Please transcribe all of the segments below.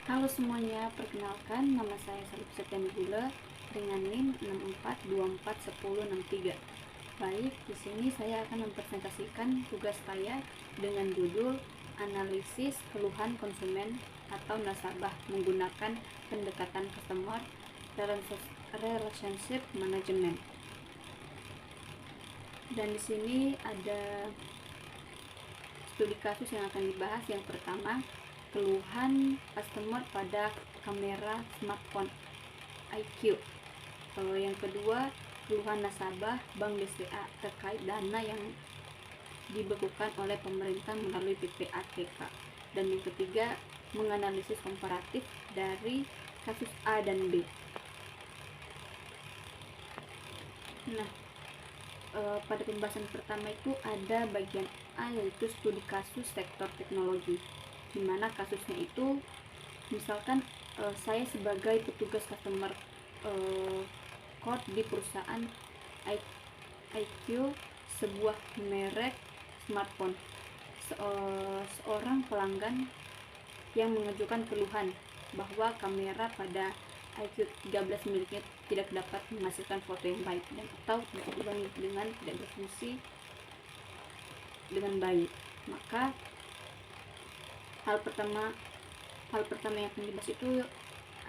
Halo semuanya, perkenalkan nama saya Salib Septianegula dengan NIM 64241063. Baik, di sini saya akan mempresentasikan tugas saya dengan judul analisis keluhan konsumen atau nasabah menggunakan pendekatan customer relationship management. Dan di sini ada studi kasus yang akan dibahas. Yang pertama, keluhan customer pada kamera smartphone iQ. Yang kedua, keluhan nasabah Bank BCA terkait dana yang dibekukan oleh pemerintah melalui PPATK. Dan yang ketiga, menganalisis komparatif dari kasus A dan B. Nah, pada pembahasan pertama itu ada bagian A, yaitu studi kasus sektor teknologi, di mana kasusnya itu misalkan saya sebagai petugas customer code di perusahaan iQ, sebuah merek smartphone. Seorang pelanggan yang mengajukan keluhan bahwa kamera pada iQ 13 miliknya tidak dapat menghasilkan foto yang baik dan atau dengan tidak berfungsi dengan baik. Maka hal pertama yang akan dibahas itu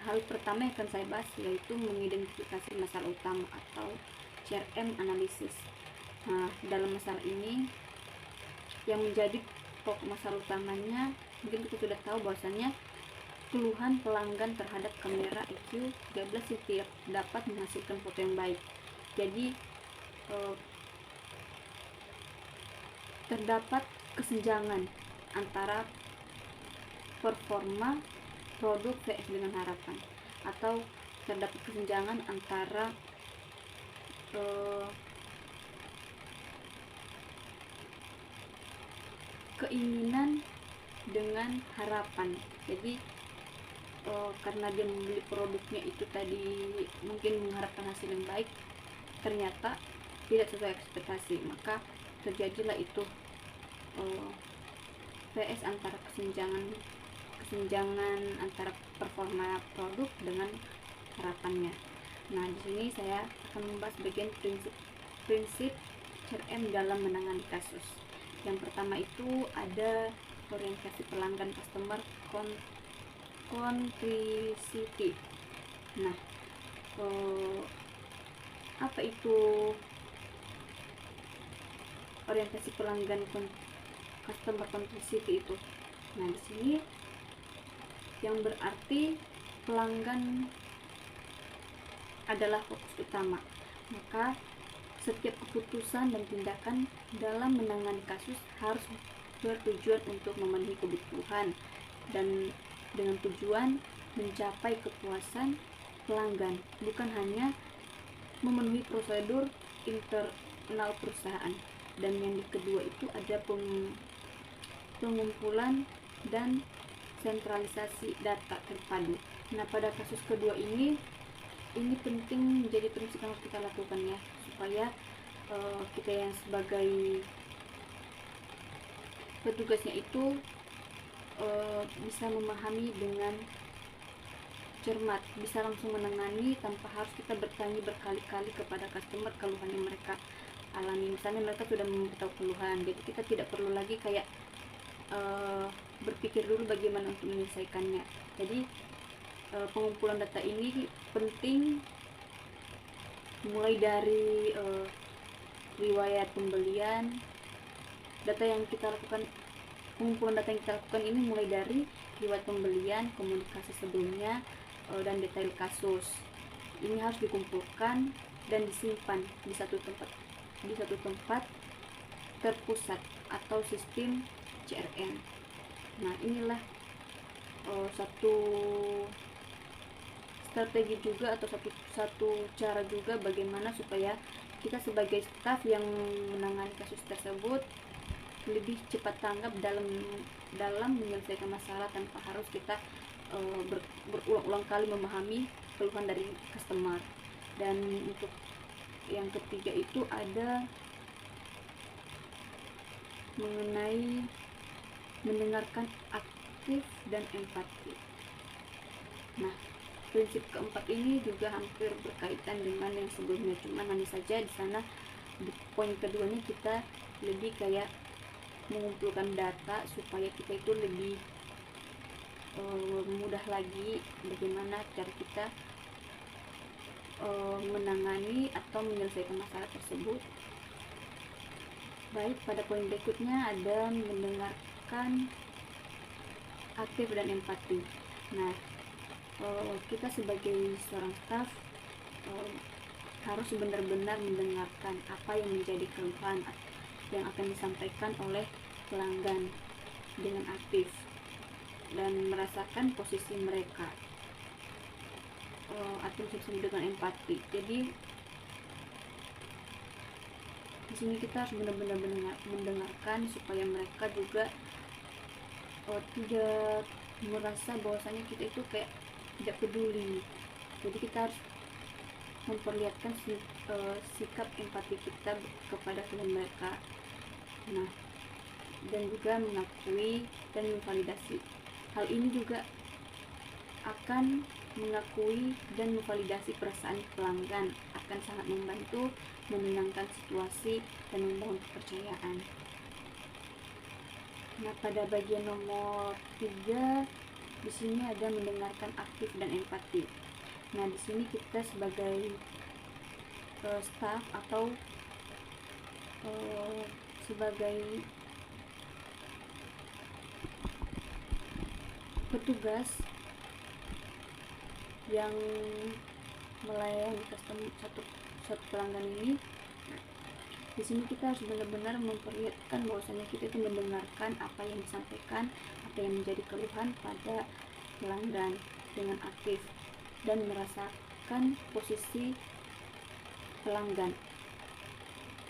yang akan saya bahas yaitu mengidentifikasi masalah utama atau CRM analisis. Nah, dalam masalah ini yang menjadi pokok masalah utamanya, mungkin kita sudah tahu bahwasanya keluhan pelanggan terhadap kamera iQ 13 yang tidak dapat menghasilkan foto yang baik. Jadi terdapat kesenjangan antara performa produk vs dengan harapan, atau terdapat kesenjangan antara keinginan dengan harapan. Jadi karena dia membeli produknya itu tadi mungkin mengharapkan hasil yang baik, ternyata tidak sesuai ekspektasi, maka terjadilah itu VS antara kesenjangan antara performa produk dengan harapannya. Nah, di sini saya akan membahas bagian prinsip CRM dalam menangani kasus. Yang pertama itu ada orientasi pelanggan customer centricity. Nah, apa itu orientasi pelanggan customer centricity itu? Nah, di sini yang berarti pelanggan adalah fokus utama. Maka setiap keputusan dan tindakan dalam menangani kasus harus bertujuan untuk memenuhi kebutuhan dan dengan tujuan mencapai kepuasan pelanggan, bukan hanya memenuhi prosedur internal perusahaan. Dan yang kedua itu ada pengumpulan dan sentralisasi data terpadu. Nah, pada kasus kedua ini penting, menjadi prinsip yang harus kita lakukan ya, supaya kita yang sebagai petugasnya itu bisa memahami dengan cermat, bisa langsung menangani tanpa harus kita bertanya berkali-kali kepada customer keluhan yang mereka alami. Misalnya mereka sudah memberitahu keluhan, jadi kita tidak perlu lagi kayak berpikir dulu bagaimana untuk menyelesaikannya. Jadi pengumpulan data ini penting, mulai dari riwayat pembelian. Pengumpulan data yang kita lakukan ini mulai dari riwayat pembelian, komunikasi sebelumnya, dan detail kasus. Ini harus dikumpulkan dan disimpan di satu tempat terpusat atau sistem CRM. Nah, inilah satu strategi juga atau satu cara juga bagaimana supaya kita sebagai staf yang menangani kasus tersebut lebih cepat tanggap dalam menyelesaikan masalah tanpa harus kita berulang-ulang kali memahami keluhan dari customer. Dan untuk yang ketiga itu ada mengenai mendengarkan aktif dan empati. Nah, prinsip keempat ini juga hampir berkaitan dengan yang sebelumnya, cuman hanya saja di sana di poin keduanya kita lebih kayak mengumpulkan data supaya kita itu lebih mudah lagi bagaimana cara kita menangani atau menyelesaikan masalah tersebut. Baik, pada poin berikutnya ada mendengarkan aktif dan empati. Nah, kita sebagai seorang staff harus benar-benar mendengarkan apa yang menjadi keluhan yang akan disampaikan oleh pelanggan dengan aktif dan merasakan posisi mereka, atau disebut dengan empati. Jadi di sini kita harus benar-benar mendengarkan supaya mereka juga tidak merasa bahwasanya kita itu kayak tidak peduli. Jadi kita harus memperlihatkan sikap empati kita kepada klien mereka. Nah, dan juga mengakui dan memvalidasi. Hal ini juga akan mengakui dan memvalidasi perasaan pelanggan, akan sangat membantu menenangkan situasi dan membangun kepercayaan. Nah, pada bagian nomor 3 di sini ada mendengarkan aktif dan empati. Nah, di sini kita sebagai staff atau sebagai petugas yang melayani satu pelanggan ini, di sini kita harus benar-benar memperlihatkan bahwasanya kita itu mendengarkan apa yang disampaikan, apa yang menjadi keluhan pada pelanggan dengan aktif dan merasakan posisi pelanggan.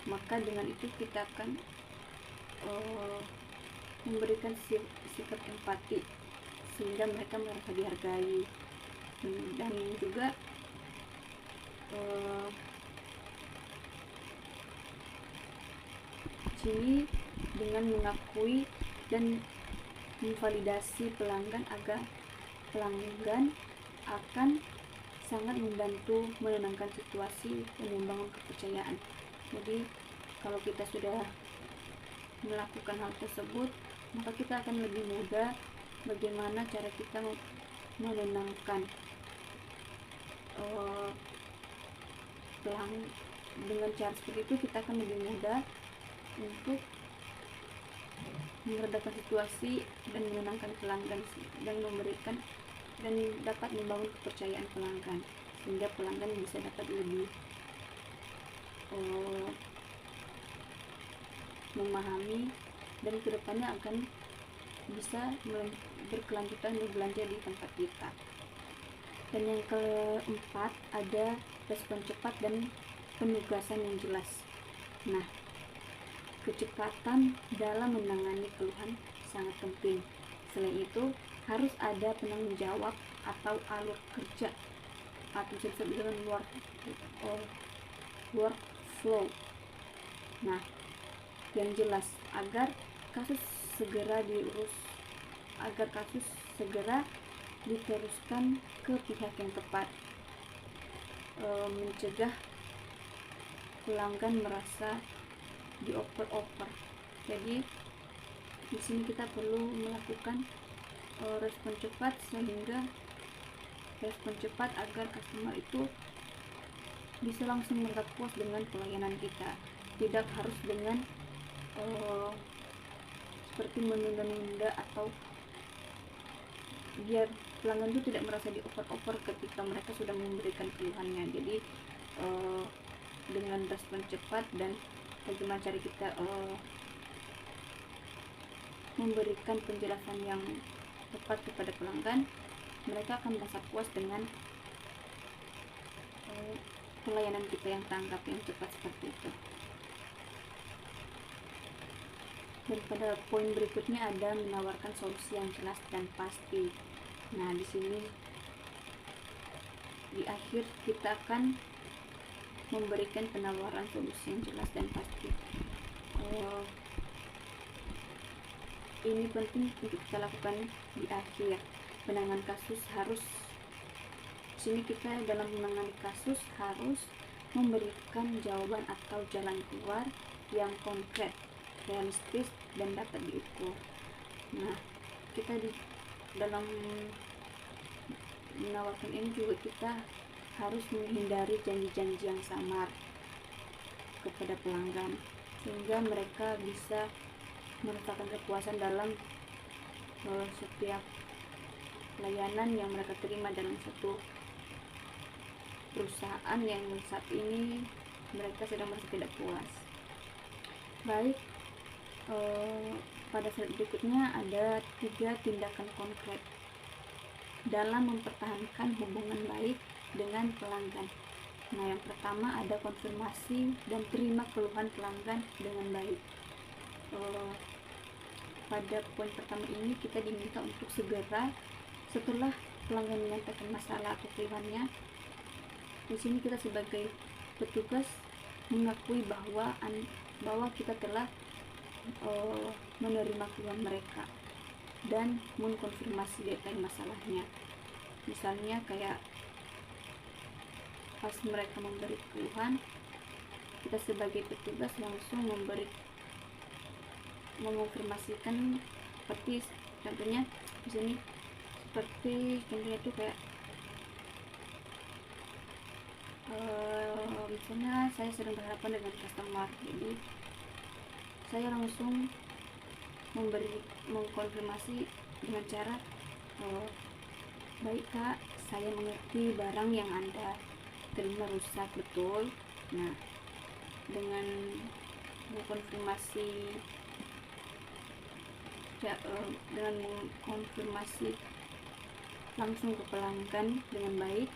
Maka dengan itu kita akan memberikan sikap empati sehingga mereka merasa dihargai, dan juga sini dengan mengakui dan memvalidasi pelanggan agar pelanggan akan sangat membantu menenangkan situasi dan membangun kepercayaan. Jadi kalau kita sudah melakukan hal tersebut, maka kita akan lebih mudah bagaimana cara kita menenangkan pelanggan. Dengan cara seperti itu kita akan lebih mudah untuk meredakan situasi dan menenangkan pelanggan dan memberikan dan dapat membangun kepercayaan pelanggan sehingga pelanggan bisa dapat lebih memahami dan kedepannya akan bisa berkelanjutan berbelanja di tempat kita. Dan yang keempat ada respon cepat dan penugasan yang jelas. Nah, kecepatan dalam menangani keluhan sangat penting. Selain itu, harus ada penanggung jawab atau alur kerja atau disebut dengan workflow. Nah, yang jelas agar kasus segera diteruskan ke pihak yang tepat, mencegah pelanggan merasa dioper-oper. Jadi di sini kita perlu melakukan respon cepat agar customer itu bisa langsung merasa puas dengan pelayanan kita, tidak harus dengan seperti menunda-nunda atau biar pelanggan itu tidak merasa dioper-oper ketika mereka sudah memberikan keluhannya. Jadi dengan respon cepat dan bagaimana cara kita memberikan penjelasan yang tepat kepada pelanggan, mereka akan merasa puas dengan pelayanan kita yang tanggap yang cepat seperti itu. Dan pada poin berikutnya ada menawarkan solusi yang jelas dan pasti. Nah, di sini di akhir kita akan memberikan penawaran solusi yang jelas dan pasti. Ini penting untuk kita lakukan di akhir. Penanganan kasus harus sini kita dalam menangani kasus harus memberikan jawaban atau jalan keluar yang konkret, realistis, dan dapat diukur. Nah, kita dalam menawarkan ini juga kita harus menghindari janji-janji yang samar kepada pelanggan, sehingga mereka bisa merasakan kepuasan dalam setiap layanan yang mereka terima dalam satu perusahaan yang saat ini mereka sedang merasa tidak puas. Baik, pada slide berikutnya ada 3 tindakan konkret dalam mempertahankan hubungan baik dengan pelanggan. Nah, yang pertama ada konfirmasi dan terima keluhan pelanggan dengan baik. Pada poin pertama ini kita diminta untuk segera setelah pelanggan menyampaikan masalah atau keluhannya. Di sini kita sebagai petugas mengakui bahwa kita telah menerima keluhan mereka dan mengkonfirmasi detail masalahnya. Misalnya kayak pas mereka memberi keluhan, kita sebagai petugas langsung mengonfirmasikan, seperti contohnya di sini, seperti contohnya itu kayak misalnya saya sedang berhadapan dengan customer, jadi saya langsung mengkonfirmasi dengan cara baik Kak, saya mengerti barang yang Anda terima rusak, betul. Nah, dengan mengkonfirmasi langsung ke pelanggan dengan baik,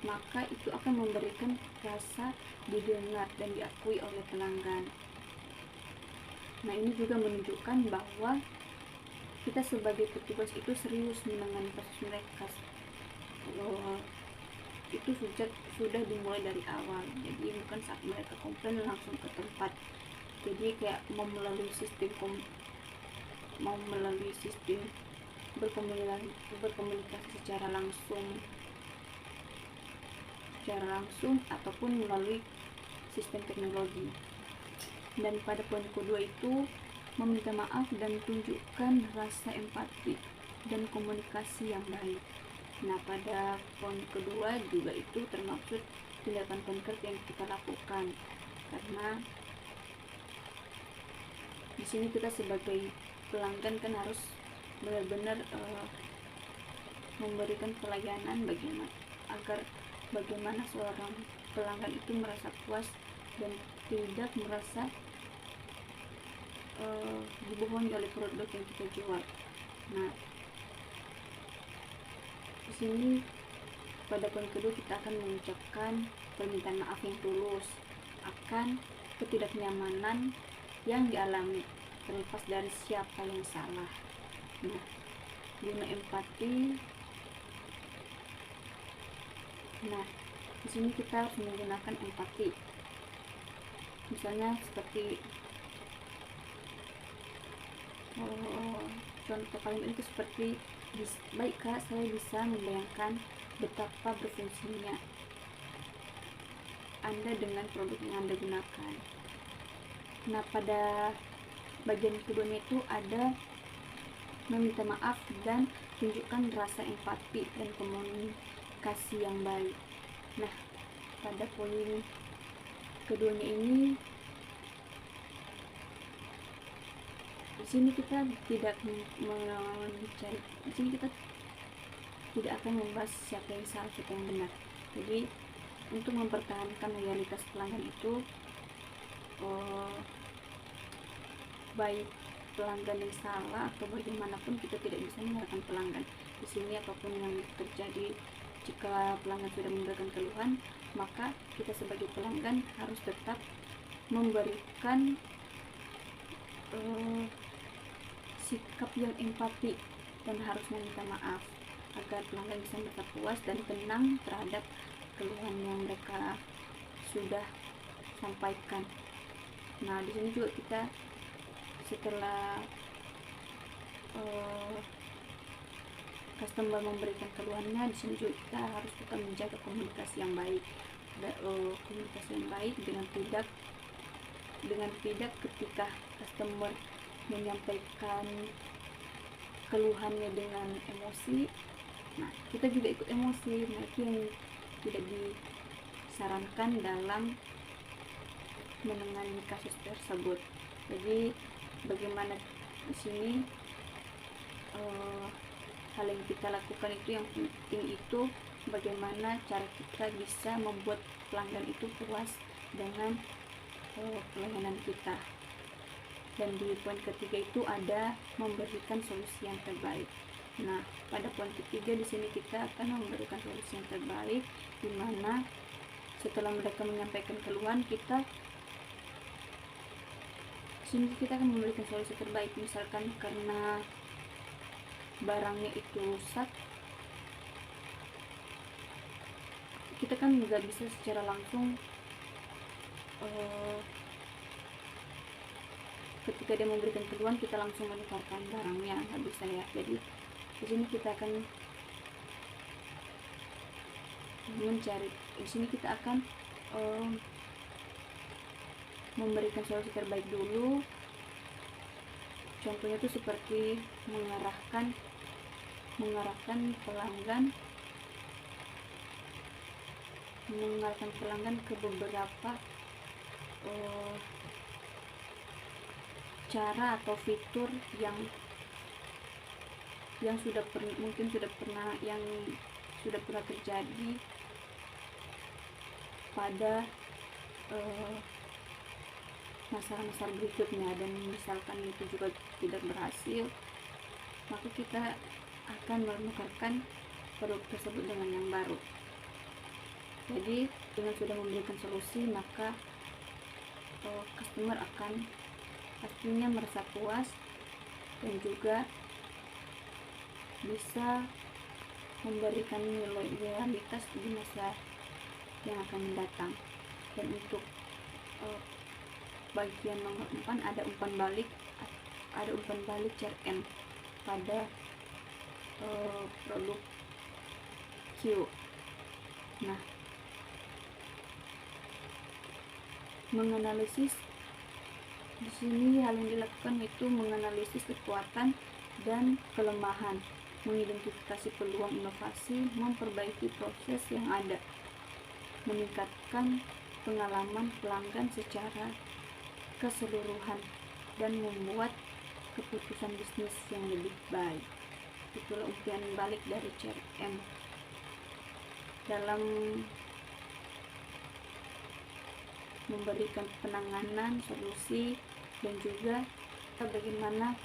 maka itu akan memberikan rasa didengar dan diakui oleh pelanggan. Nah, ini juga menunjukkan bahwa kita sebagai petugas itu serius menangani kasus mereka. Itu sudah dimulai dari awal, jadi bukan saat mereka komplain langsung ke tempat. Jadi kayak mau melalui sistem berkomunikasi secara langsung ataupun melalui sistem teknologi. Dan pada poin kedua itu meminta maaf dan tunjukkan rasa empati dan komunikasi yang baik. Nah, pada poin kedua juga itu termaksud tindakan konkret yang kita lakukan, karena di sini kita sebagai pelanggan kan harus benar-benar memberikan pelayanan bagaimana seorang pelanggan itu merasa puas dan tidak merasa dibohongi oleh produk yang kita jual. Nah, di sini pada poin kedua kita akan mengucapkan permintaan maaf yang tulus akan ketidaknyamanan yang dialami, terlepas dari siapa yang salah. Nah, guna empati. Nah, di sini kita harus menggunakan empati. Misalnya seperti contoh kalimat itu seperti, baik Kak, saya bisa membayangkan betapa berfungsinya Anda dengan produk yang Anda gunakan. Nah, pada bagian keduanya itu ada meminta maaf dan tunjukkan rasa empati dan komunikasi yang baik. Nah, pada poin keduanya ini, di sini kita tidak akan membahas siapa yang salah, siapa yang benar. Jadi untuk mempertahankan loyalitas pelanggan itu, baik pelanggan yang salah atau bagaimanapun, kita tidak bisa menyalahkan pelanggan. Di sini apapun yang terjadi, jika pelanggan sudah memberikan keluhan, maka kita sebagai pelanggan harus tetap memberikan sikap yang empati dan harus meminta maaf agar pelanggan bisa merasa puas dan tenang terhadap keluhan yang mereka sudah sampaikan. Nah, di sini juga kita setelah customer memberikan keluhannya, di sini juga kita harus tetap menjaga komunikasi yang baik, dengan tidak ketika customer menyampaikan keluhannya dengan emosi, nah kita juga ikut emosi. Nah itu yang tidak disarankan dalam menangani kasus tersebut. Jadi bagaimana di sini hal yang kita lakukan itu, yang penting itu bagaimana cara kita bisa membuat pelanggan itu puas dengan pelayanan kita. Dan di poin ketiga itu ada memberikan solusi yang terbaik. Nah, pada poin ketiga di sini kita akan memberikan solusi yang terbaik, di mana setelah mereka menyampaikan keluhan, kita akan memberikan solusi terbaik. Misalkan karena barangnya itu rusak, kita kan nggak bisa secara langsung ketika dia memberikan keluhan kita langsung menukarkan barangnya, nggak bisa ya. Jadi di sini kita akan memberikan solusi terbaik dulu. Contohnya itu seperti mengarahkan pelanggan ke beberapa cara atau fitur yang sudah pernah terjadi pada masalah-masalah berikutnya, dan misalkan itu juga tidak berhasil, maka kita akan menukarkan produk tersebut dengan yang baru. Jadi dengan sudah memberikan solusi, maka customer akan pastinya merasa puas dan juga bisa memberikan nilai loyalitas di masa yang akan mendatang. Dan untuk bagian nomor 4 ada umpan balik CRM pada produk Q. Nah, menganalisis di sini, hal yang dilakukan itu menganalisis kekuatan dan kelemahan, mengidentifikasi peluang inovasi, memperbaiki proses yang ada, meningkatkan pengalaman pelanggan secara keseluruhan, dan membuat keputusan bisnis yang lebih baik. Itulah umpan balik dari CRM dalam memberikan penanganan, solusi, dan juga bagaimana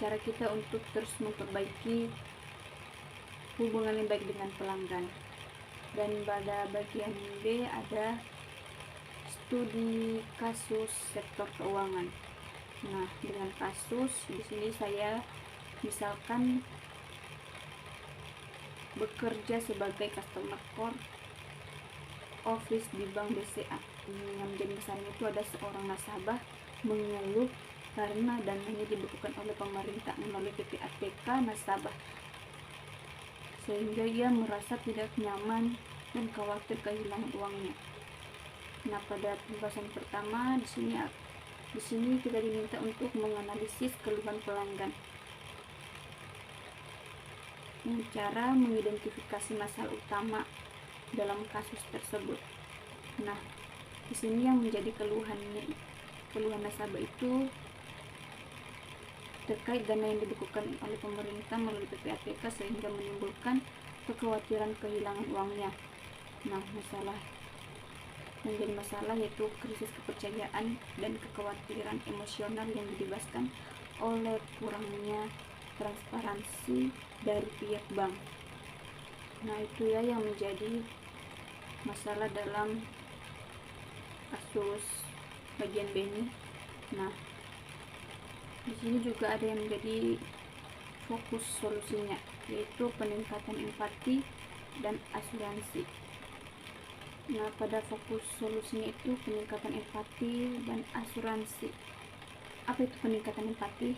cara kita untuk terus memperbaiki hubungan yang baik dengan pelanggan. Dan pada bagian B ada studi kasus sektor keuangan. Nah, dengan kasus di sini saya misalkan bekerja sebagai customer core office di Bank BCA. Yang menjadi masalahnya itu ada seorang nasabah mengeluh karena dananya dibekukan oleh pemerintah melalui PPATK nasabah, sehingga ia merasa tidak nyaman dan khawatir kehilangan uangnya. Nah, pada pembahasan pertama di sini kita diminta untuk menganalisis keluhan pelanggan, dengan cara mengidentifikasi masalah utama dalam kasus tersebut. Nah, di sini yang menjadi keluhan nasabah itu terkait dana yang dibekukan oleh pemerintah melalui PPATK sehingga menimbulkan kekhawatiran kehilangan uangnya. Nah, menjadi masalah yaitu krisis kepercayaan dan kekhawatiran emosional yang dibebaskan oleh kurangnya transparansi dari pihak bank. Nah, itu ya yang menjadi masalah dalam kasus bagian B ini. Nah, di sini juga ada yang menjadi fokus solusinya, yaitu peningkatan empati dan asuransi. Nah, pada fokus solusinya itu peningkatan empati dan asuransi. Apa itu peningkatan empati?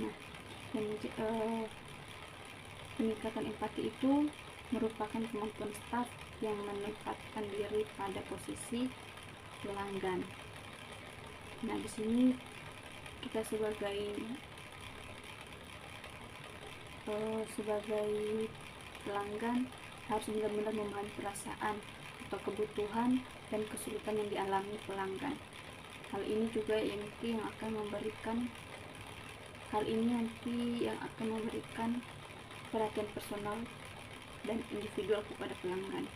Nah, Peningkatan empati itu merupakan kemampuan staf yang menempatkan diri pada posisi pelanggan. Nah, di sini kita sebagai pelanggan harus benar-benar memahami perasaan atau kebutuhan dan kesulitan yang dialami pelanggan. Hal ini nanti yang akan memberikan perhatian personal dan individual kepada pelanggan.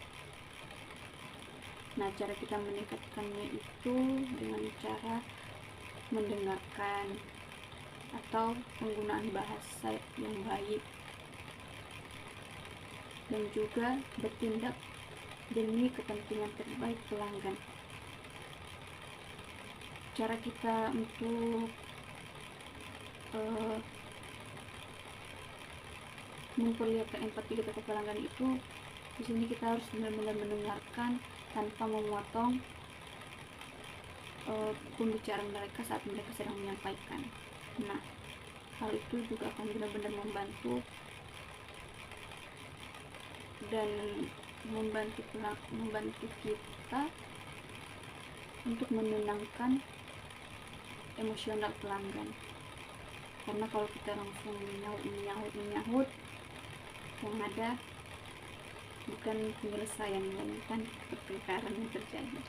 Nah, cara kita meningkatkannya itu dengan cara mendengarkan atau penggunaan bahasa yang baik, dan juga bertindak demi kepentingan terbaik pelanggan. Cara kita untuk memperlihatkan empati kita ke pelanggan itu, di sini kita harus benar-benar mendengarkan tanpa memotong pembicaraan mereka saat mereka sedang menyampaikan. Nah, hal itu juga akan benar-benar membantu kita untuk menenangkan emosional pelanggan. Karena kalau kita langsung menyahut, yang ada bukan penyelesaian, melainkan pertengkaran yang terjadi.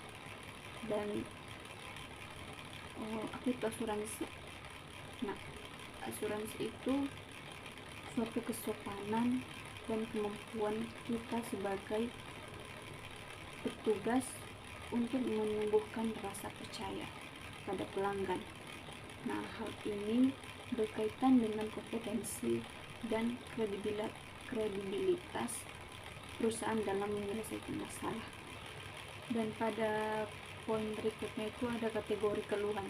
Dan apa itu asuransi? Nah, asuransi itu suatu kesopanan dan kemampuan kita sebagai petugas untuk menumbuhkan rasa percaya pada pelanggan. Nah, hal ini berkaitan dengan kompetensi dan kredibilitas perusahaan dalam menyelesaikan masalah. Dan pada poin berikutnya itu ada kategori keluhan.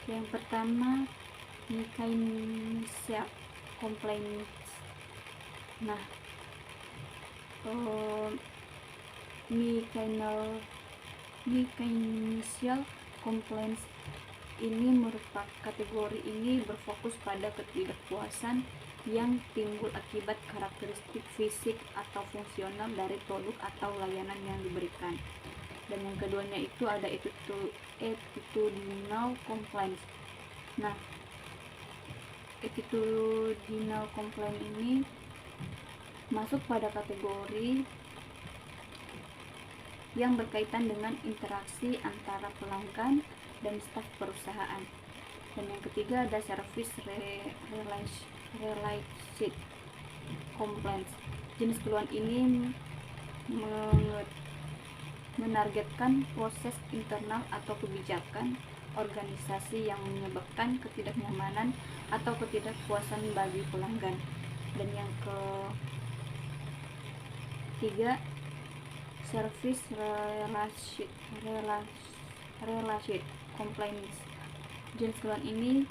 Yang pertama, mechanical complaints. Nah, mechanical complaints ini merupakan kategori ini berfokus pada ketidakpuasan yang timbul akibat karakteristik fisik atau fungsional dari produk atau layanan yang diberikan. Dan yang keduanya itu ada attitudinal complaints. Nah, attitudinal complaint ini masuk pada kategori yang berkaitan dengan interaksi antara pelanggan dan staf perusahaan. Dan yang ketiga ada service related complaints. Jenis keluhan ini menargetkan proses internal atau kebijakan organisasi yang menyebabkan ketidaknyamanan atau ketidakpuasan bagi pelanggan. Dan yang ketiga, service related complaints. Jenis keluhan ini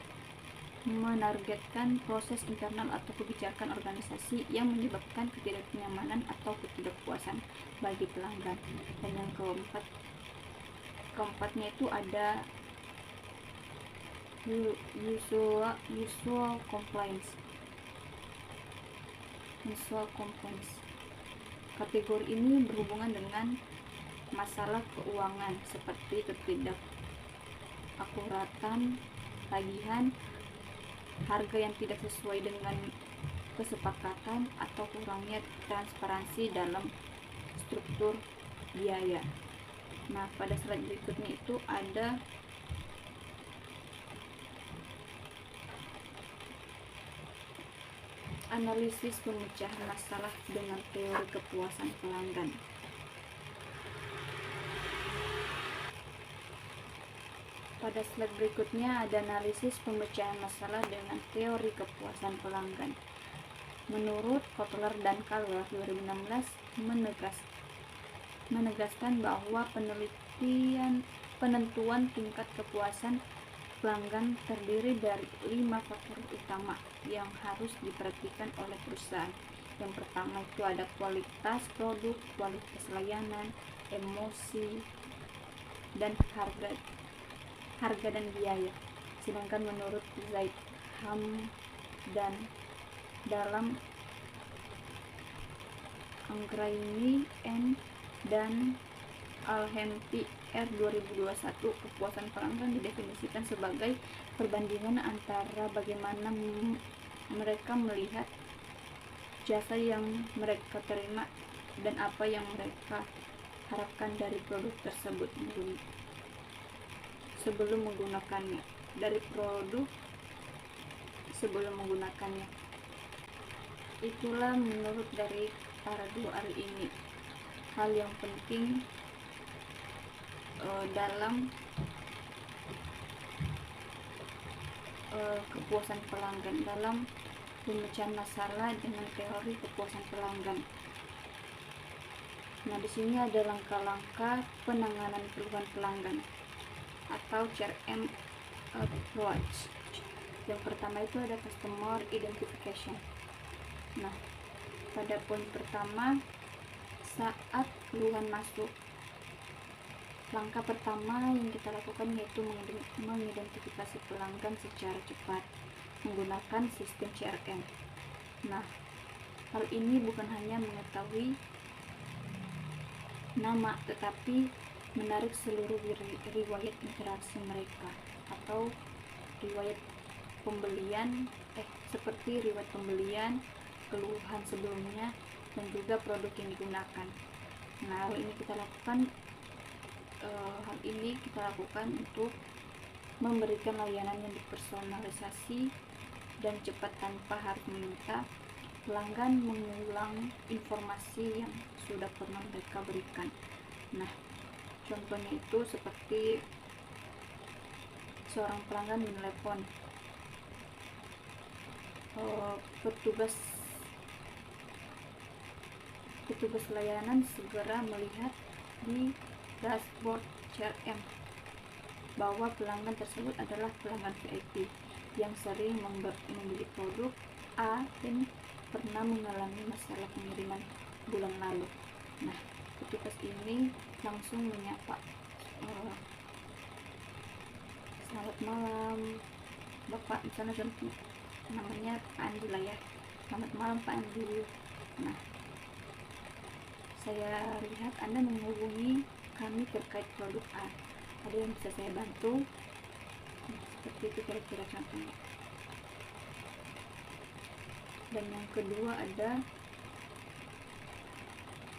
menargetkan proses internal atau kebijakan organisasi yang menyebabkan ketidaknyamanan atau ketidakpuasan bagi pelanggan. Dan yang keempatnya itu ada usual complaints. Kategori ini berhubungan dengan masalah keuangan seperti ketidakakuratan tagihan, harga yang tidak sesuai dengan kesepakatan, atau kurangnya transparansi dalam struktur biaya. Nah, pada slide berikutnya itu ada analisis pemecahan masalah dengan teori kepuasan pelanggan. Pada slide berikutnya ada analisis pemecahan masalah dengan teori kepuasan pelanggan. Menurut Kotler dan Kalwer 2016 menegaskan bahwa penentuan tingkat kepuasan pelanggan terdiri dari 5 faktor utama yang harus diperhatikan oleh perusahaan. Yang pertama itu ada kualitas produk, kualitas layanan, emosi, dan harga dan biaya. Sedangkan menurut Zaid Ham dan dalam Anggraini N dan Alhempi R 2021. Kepuasan pelanggan didefinisikan sebagai perbandingan antara bagaimana mereka melihat jasa yang mereka terima dan apa yang mereka harapkan dari produk tersebut sebelum menggunakannya. Itulah menurut dari para dua ahli ini hal yang penting dalam kepuasan pelanggan, dalam pemecahan masalah dengan teori kepuasan pelanggan. Nah, di sini ada langkah-langkah penanganan keluhan pelanggan atau CRM approach. Yang pertama itu ada customer identification. Nah, pada poin pertama, saat keluhan masuk, langkah pertama yang kita lakukan yaitu mengidentifikasi pelanggan secara cepat menggunakan sistem CRM. Nah, hal ini bukan hanya mengetahui nama, tetapi menarik seluruh riwayat interaksi mereka atau riwayat pembelian, seperti riwayat pembelian, keluhan sebelumnya, dan juga produk yang digunakan. Nah, hal ini kita lakukan untuk memberikan layanan yang dipersonalisasi dan cepat tanpa harus meminta pelanggan mengulang informasi yang sudah pernah mereka berikan. Nah, contohnya itu seperti seorang pelanggan menelepon petugas layanan segera melihat di dashboard CRM bahwa pelanggan tersebut adalah pelanggan VIP yang sering membeli produk A dan pernah mengalami masalah pengiriman bulan lalu. Nah, petugas ini langsung menyapa, selamat malam Bapak, misalnya contoh namanya Pak Andi lah ya, selamat malam Pak Andi. Nah, saya lihat Anda menghubungi kami terkait produk A, ada yang bisa saya bantu? Seperti itu kira-kira contohnya. Dan yang kedua ada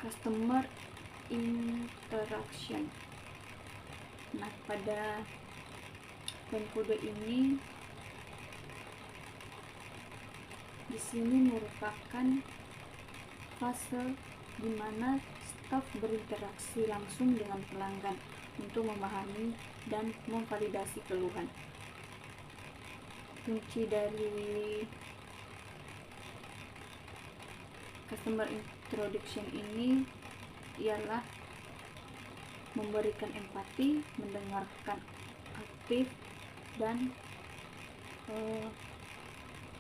customer interaction. Nah, pada poin kode ini di sini merupakan fase di mana staf berinteraksi langsung dengan pelanggan untuk memahami dan memvalidasi keluhan. Kunci dari customer introduction ini ialah memberikan empati, mendengarkan aktif, dan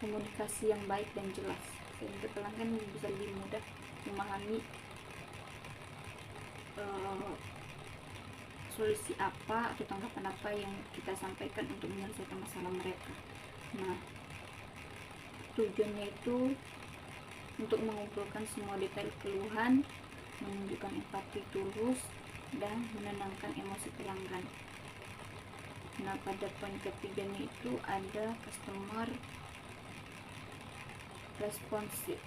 komunikasi yang baik dan jelas sehingga pelanggan bisa lebih mudah memahami solusi apa atau tanggapan apa yang kita sampaikan untuk menyelesaikan masalah mereka. Nah, tujuannya itu untuk mengumpulkan semua detail keluhan, menunjukkan empati tulus, dan menenangkan emosi pelanggan. Nah, pada poin ketiganya itu ada customer responsive.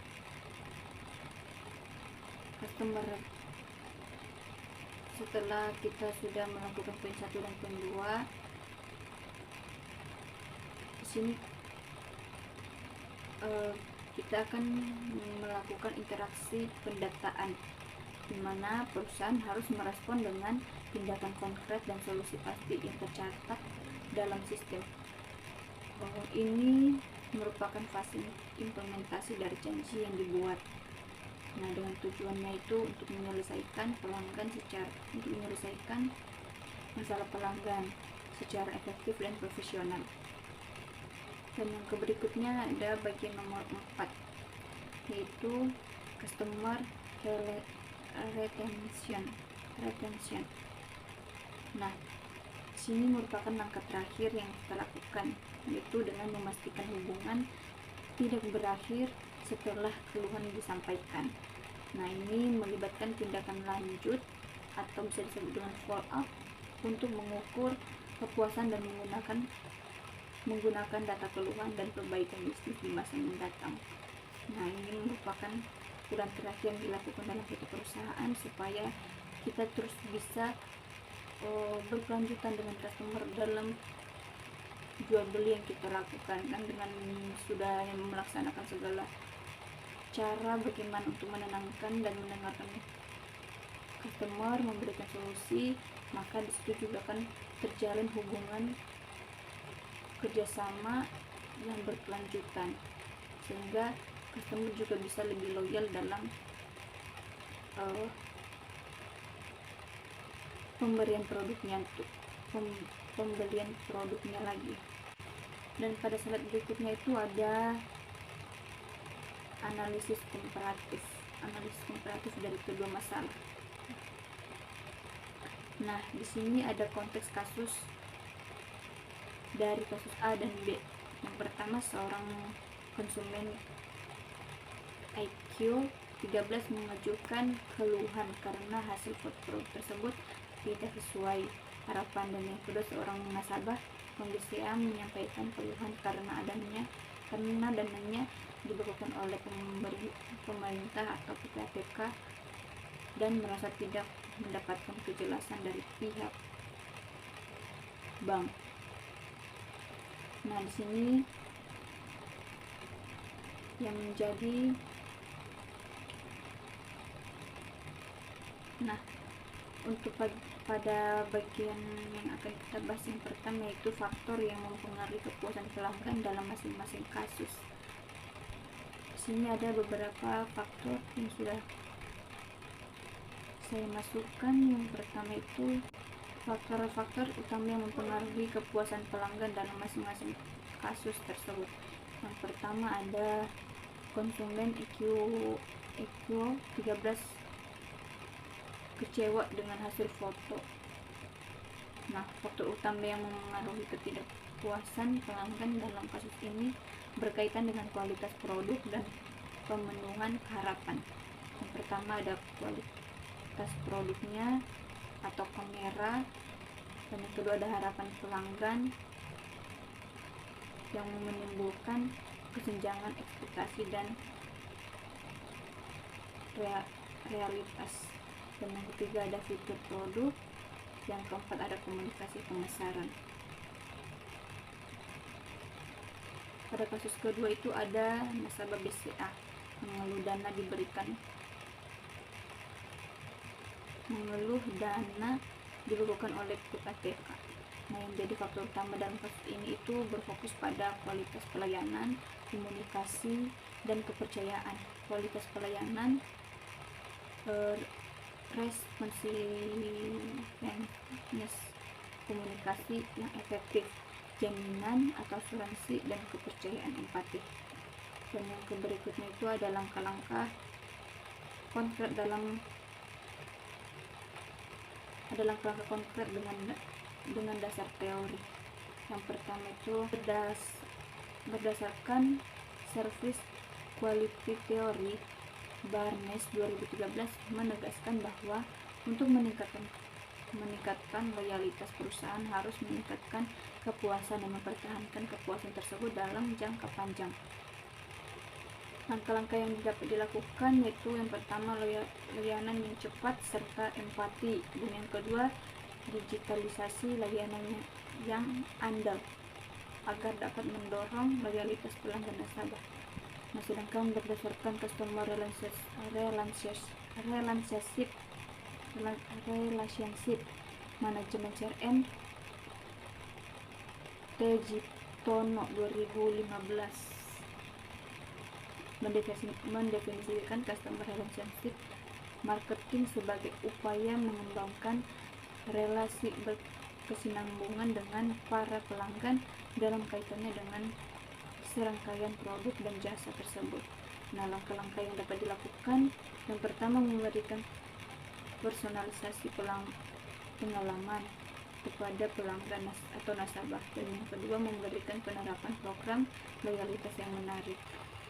Setelah kita sudah melakukan poin 1 dan poin 2, di sini kita akan melakukan interaksi pendataan, di mana perusahaan harus merespon dengan tindakan konkret dan solusi pasti yang tercatat dalam sistem. Bahwa ini merupakan fase implementasi dari janji yang dibuat. Nah, dengan tujuannya itu untuk menyelesaikan masalah pelanggan secara efektif dan profesional. Dan yang berikutnya ada bagian nomor 4, yaitu customer retention. Nah, sini merupakan langkah terakhir yang kita lakukan, yaitu dengan memastikan hubungan tidak berakhir setelah keluhan disampaikan. Nah, ini melibatkan tindakan lanjut atau bisa disebut dengan follow up untuk mengukur kepuasan dan menggunakan data keluhan dan perbaikan bisnis di masa mendatang. Nah, ini merupakan ukuran terakhir yang dilakukan dalam suatu perusahaan supaya kita terus bisa berkelanjutan dengan customer dalam jual beli yang kita lakukan, dan dengan sudah melaksanakan segala cara bagaimana untuk menenangkan dan mendengarkan customer, memberikan solusi, maka disitu juga akan terjalin hubungan kerjasama yang berkelanjutan sehingga customer juga bisa lebih loyal dalam pemberian produknya untuk pembelian produknya lagi. Dan pada slide berikutnya itu ada analisis komparatif dari kedua masalah. Nah, di sini ada konteks kasus dari kasus A dan B. Yang pertama, seorang konsumen IQ 13 mengajukan keluhan karena hasil foto produk tersebut tidak sesuai harapan, dan yang kedua, seorang nasabah kondisi A menyampaikan keluhan karena dananya dibekukan oleh pemerintah atau PPAPK dan merasa tidak mendapatkan kejelasan dari pihak bank. Nah, di sini yang menjadi untuk pada bagian yang akan kita bahas yang pertama, yaitu faktor yang mempengaruhi kepuasan pelanggan dalam masing-masing kasus. Di sini ada beberapa faktor yang sudah saya masukkan. Yang pertama itu faktor-faktor utama yang mempengaruhi kepuasan pelanggan dalam masing-masing kasus tersebut. Yang pertama ada konsumen IQ 13 kecewa dengan hasil foto. Nah, faktor utama yang mempengaruhi ketidakpuasan pelanggan dalam kasus ini berkaitan dengan kualitas produk dan pemenuhan harapan. Yang pertama ada kualitas produknya atau kamera, dan yang kedua ada harapan pelanggan yang menimbulkan kesenjangan ekspektasi dan realitas, dan yang ketiga ada fitur produk, yang keempat ada komunikasi pemasaran. Pada kasus kedua itu ada nasabah BCA mengeluh dana dibekukan oleh PPAPK. Nah, yang jadi faktor utama dalam kasus ini itu berfokus pada kualitas pelayanan, komunikasi, dan kepercayaan. Kualitas pelayanan, responsiveness, komunikasi yang efektif, jaminan atau asuransi, dan kepercayaan empati. Dan yang berikutnya itu ada langkah-langkah konkret dengan dasar teori. Yang pertama itu berdasarkan Service Quality Theory Barnes 2013 menegaskan bahwa untuk meningkatkan loyalitas perusahaan harus meningkatkan kepuasan dan mempertahankan kepuasan tersebut dalam jangka panjang. Langkah-langkah yang dapat dilakukan yaitu yang pertama layanan yang cepat serta empati, dan yang kedua digitalisasi layanan yang andal agar dapat mendorong loyalitas pelanggan nasabah. Nah, sedangkan berdasarkan customer relationship management CRM Tejitono 2015 mendefinisikan customer relationship marketing sebagai upaya mengembangkan relasi berkesinambungan dengan para pelanggan dalam kaitannya dengan serangkaian produk dan jasa tersebut. Nah, langkah-langkah yang dapat dilakukan, yang pertama memberikan personalisasi pengalaman kepada pelanggan atau nasabah, dan yang kedua memberikan penerapan program loyalitas yang menarik.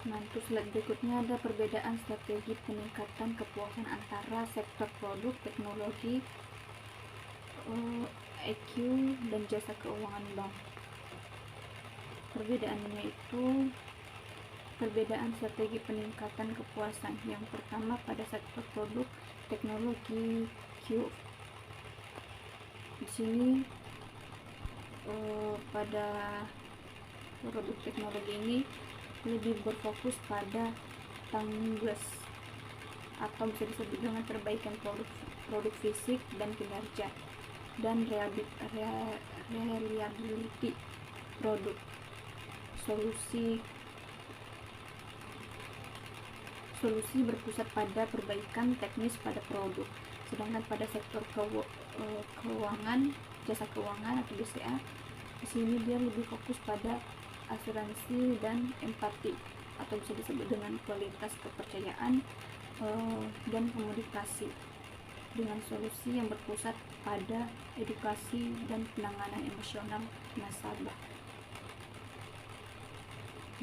Nah, untuk slide berikutnya ada perbedaan strategi peningkatan kepuasan antara sektor produk, teknologi, IQ, dan jasa keuangan bank. Perbedaannya itu perbedaan strategi peningkatan kepuasan. Yang pertama pada sektor produk, teknologi, Q. Di sini pada produk teknologi ini lebih berfokus pada tanggung atau bisa disebut dengan perbaikan produk fisik dan kinerja dan reliability produk, solusi berpusat pada perbaikan teknis pada produk. Sedangkan pada sektor keuangan, jasa keuangan atau BCA, di sini dia lebih fokus pada asuransi dan empati atau bisa disebut dengan kualitas kepercayaan dan komunikasi, dengan solusi yang berpusat pada edukasi dan penanganan emosional nasabah.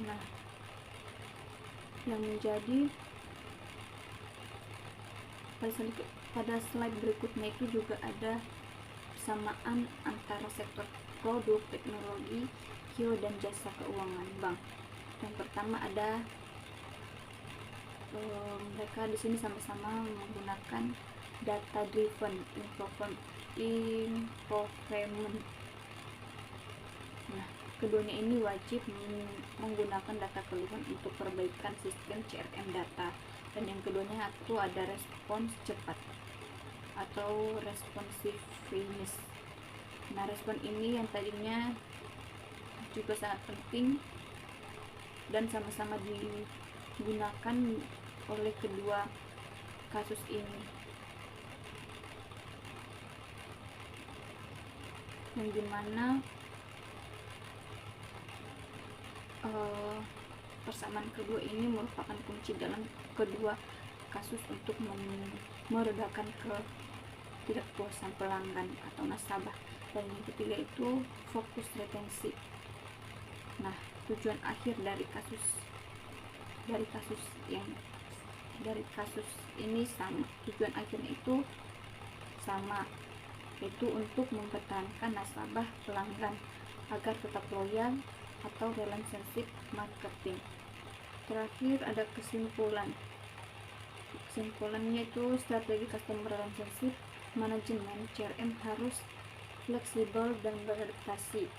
Nah, yang menjadi pada slide berikutnya itu juga ada persamaan antara sektor produk, teknologi, Q, dan jasa keuangan bank. Yang pertama ada mereka di sini sama-sama menggunakan data driven improvement. Nah, keduanya ini wajib menggunakan data keluhan untuk perbaikan sistem CRM data, dan yang keduanya itu ada respons cepat atau responsiveness. Nah, respon ini yang tadinya juga sangat penting dan sama-sama digunakan oleh kedua kasus ini, yang dimana persamaan kedua ini merupakan kunci dalam kedua kasus untuk meredakan ketidakpuasan pelanggan atau nasabah. Dan yang ketiga itu fokus retensi. Nah, tujuan akhir dari kasus ini sama. Tujuan akhirnya itu sama, yaitu untuk mempertahankan nasabah pelanggan agar tetap loyal atau relationship marketing. Terakhir ada kesimpulannya itu strategi customer relationship management CRM harus fleksibel dan beradaptasi.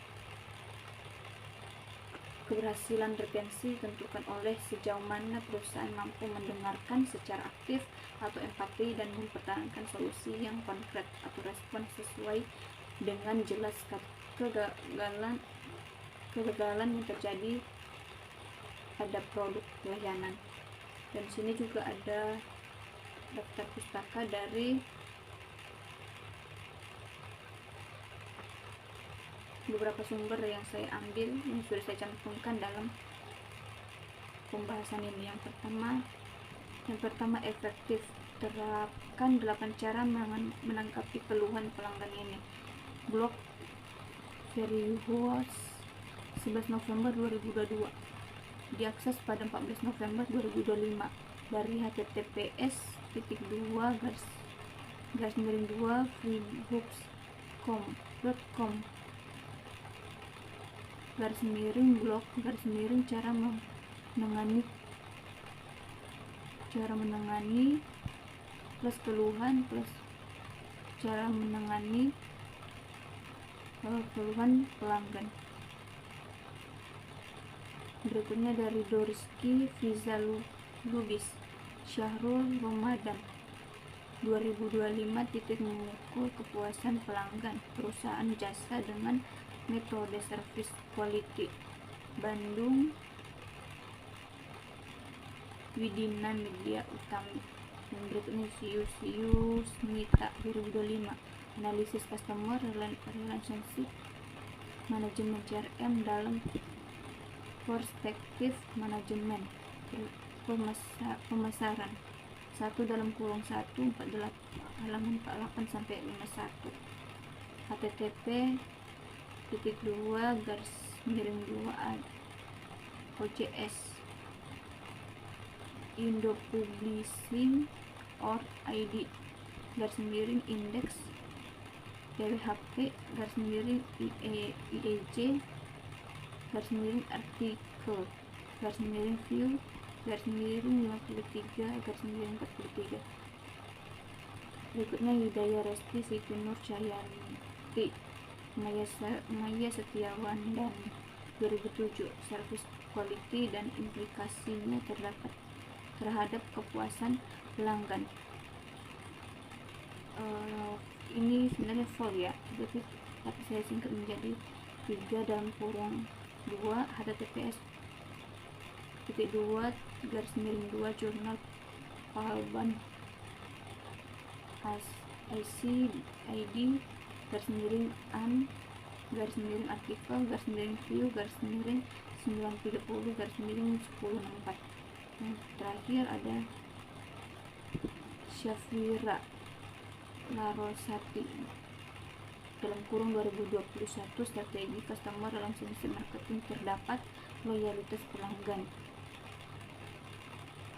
Keberhasilan retensi ditentukan oleh sejauh mana perusahaan mampu mendengarkan secara aktif atau empati dan mempertahankan solusi yang konkret atau respon sesuai dengan jelas kegagalan yang terjadi pada produk layanan. Dan sini juga ada daftar pustaka dari beberapa sumber yang saya ambil, yang sudah saya cantumkan dalam pembahasan ini. Yang pertama efektif. Terapkan 8 cara menanggapi keluhan pelanggan ini. Blog Verihuas 11 November 2022, diakses pada 14 November 2025 dari https://freehooks.com /blog cara menangani plus keluhan plus cara menangani keluhan pelanggan. Berikutnya dari Dorsky Fizalubis Syahrul Ramadan 2025, titik mengukur kepuasan pelanggan perusahaan jasa dengan metode service quality, Bandung, Widina Media Utami. Yang berikutnya Sius Mita 2025, analisis customer relationship manajemen CRM dalam perspektif manajemen pemasaran 1:1 halaman 48 sampai 51. http://2 OJS Indo Publishing or ID garis miring index PWHP garis miring IEC garis miring artikel garis miring view garis miring 53 garis miring 43. Berikutnya Hidayah Resti Siti Nur Cayanti Maya Setiawan dan 2007 service quality dan implikasinya terhadap kepuasan pelanggan. Ini sebenarnya full ya, tapi saya singkat menjadi 3 dalam kurung 2 https -2 garis miring 2 jurnal Palban IC ID garis miring an garis miring artikel garis miring view garis miring 930 garis miring 1064. Yang terakhir ada Syafira Larosati dalam kurung 2021 strategi customer dalam sisi marketing terdapat loyalitas pelanggan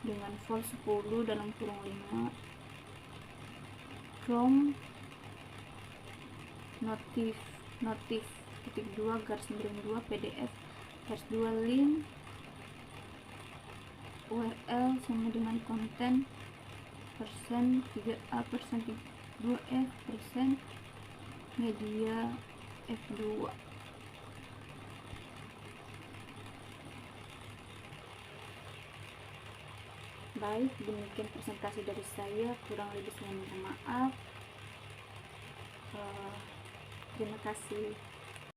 dengan vol 10 dalam kurung 5 Chrome notif titik 2 garis miring 2 PDF garis 2 link URL sama dengan konten persen 3A persen 2F persen media F2. Baik, demikian presentasi dari saya, kurang lebih saya minta maaf. Terima kasih.